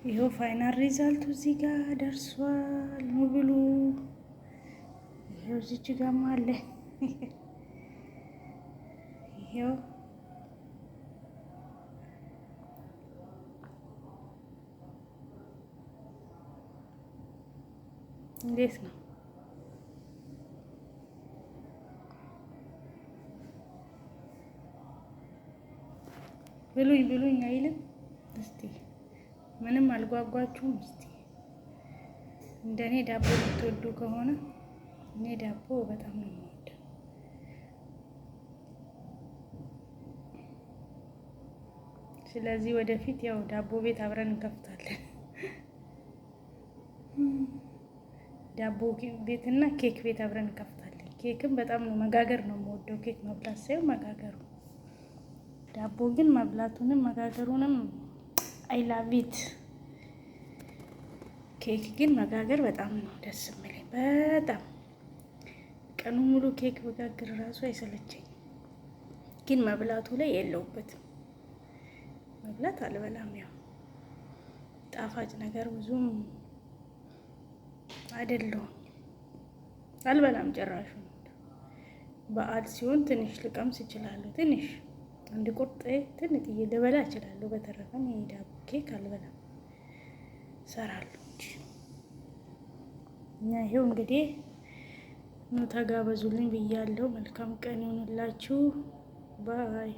ይኸው ፋይናል ሪዛልቱ እዚህ ጋር ደርሷል። ኑ ብሉ። ይኸው እዚች ጋርም አለ። ይኸው እንዴት ነው? ብሉኝ ብሉኝ አይልም። እስቲ ምንም አልጓጓችሁም? እስቲ እንደኔ ዳቦ የምትወዱ ከሆነ እኔ ዳቦ በጣም ነው የምወደው። ስለዚህ ወደፊት ያው ዳቦ ቤት አብረን እንከፍታለን። ዳቦ ቤትና ኬክ ቤት አብረን እንከፍታለን። ኬክም በጣም ነው መጋገር ነው የምወደው። ኬክ መብላት ሳይሆን መጋገሩ፣ ዳቦ ግን መብላቱንም መጋገሩንም አይላቪት። ኬክ ግን መጋገር በጣም ነው ደስ የሚለኝ። በጣም ቀኑ ሙሉ ኬክ በጋግር ራሱ አይሰለቸኝም። ግን መብላቱ ላይ የለውበትም። መብላት አልበላም። ያው ጣፋጭ ነገር ብዙም አይደለሁም፣ አልበላም ጭራሹ። በዓል ሲሆን ትንሽ ልቀምስ እችላለሁ። ትንሽ አንድ ቁርጥ ትንጥዬ ልበላ እችላለሁ። በተረፈ ዳቦ ኬክ አልበላም፣ እሰራለሁ እንጂ። እና ይሄው እንግዲህ ኑ ተጋበዙልኝ ብያለሁ። መልካም ቀን ይሁንላችሁ። ባይ